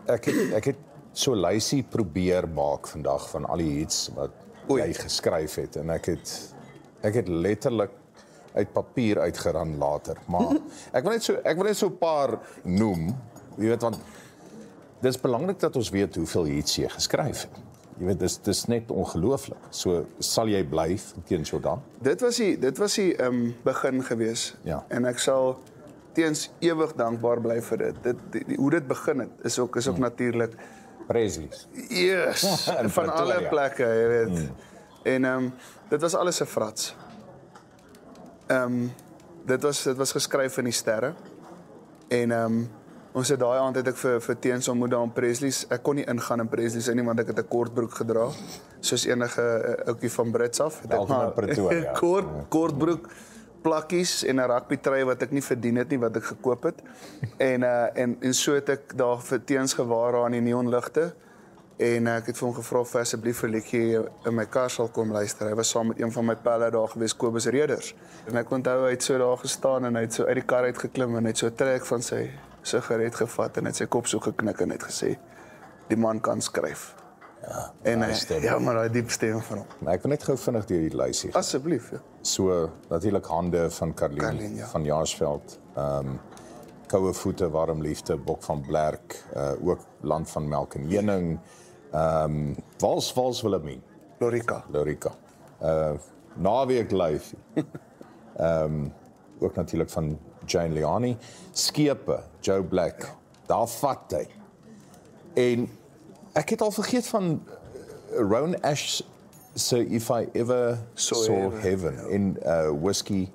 ek het so lysie probeer maak vandag van al die hits wat jy geskryf het en ek het letterlik uit papier uitgeran later, maar ek wil net so 'n paar noem, jy weet, want dis belangrik dat ons weet hoeveel hits jy geskryf het. Jy weet, dis net ongelooflik. So sal jy bly teens Jordan? Dit was die begin gewees. Ja. En ek sal teens ewig dankbaar bly vir dit. Hoe dit begin het is ook natuurlik. Presley's. Yes, In van alle Pretoria. plekke, jy weet. En dit was alles 'n frats. Dit was geskryf in die sterre. En ons het daai aand het ek vir Teens ontmoet daar in Presley's. Ek kon nie ingaan in Presley's nie want ek het 'n kort broek gedra, soos enige ouetjie van Brits af. Het ek maar Pretoria. kort broek, plakkies en 'n rugbytrui wat ek nie verdien het nie, wat ek gekoop het. En so het ek daar vir Teens gewaar daar aan die neonligte. En ek het vir hom gevra of asseblief 'n liedjie in my kar sal kom luister. Hy was saam met een van my pelle daar gewees, Kobus Reders. En ek onthou hy het so daar gestaan en hy het so uit die kar uit geklim en hy het so 'n trek van sy sigaret gevat en hy het sy kop so geknik en het gesê die man kan skryf. Ja, En stem. maar daai diep stem van hom. Maar ek wil net gou vinnig deur die lysie. Asseblief, ja. So natuurlik Hande van Carlien ja. van Jaarsveld. Koue voete, warm liefde, Bok van Blerk, ook Land van Melk en Heuning. Wals Willemien, Lorika. Naweek Lyfie. Ook natuurlik van Jane Liani. Skepe, Joe Black. Daar vat hy. En ek het al vergeet van Rowan Ash se If I Ever Saw Heaven in Whiskey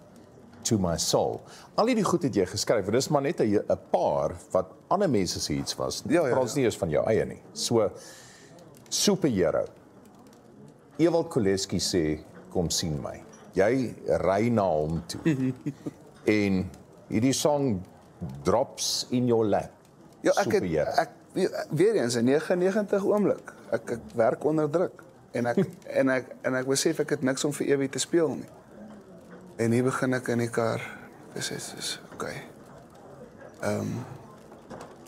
to My Soul. Al die goed het jy geskryf, en dis maar net 'n paar wat ander mense se iets was. Praat nie eens van jou eie nie. So superhero. Ewald Koleski sê kom sien my. Jy ry na hom toe. En hierdie song drops in your lap. Ja, ek weer eens 'n 99 oomblik. Ek werk onder druk en ek besef ek het niks om vir ewig te speel nie. En hier begin ek in die kar. Dis okay.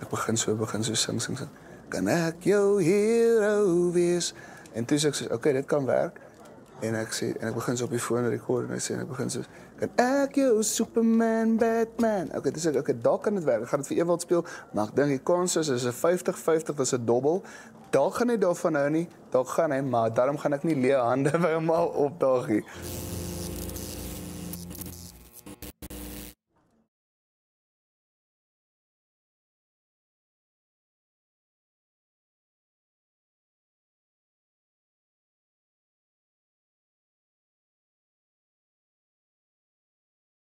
Ek begin so sing. Kan ek jou hero wees? En toe sê ek so, okay, dit kan werk. En ek begin so op die foon rekord en ek begin so, kan ek jou Superman, Batman? Okay, dis okay, daar kan dit werk. Ek gaan dit vir Ewald speel, maar ek dink die kans is 'n 50-50, dis 'n dobbel. Daar gaan hy daarvan hou nie, daar gaan hy, maar daarom gaan ek nie leë hande by hom opdaag nie.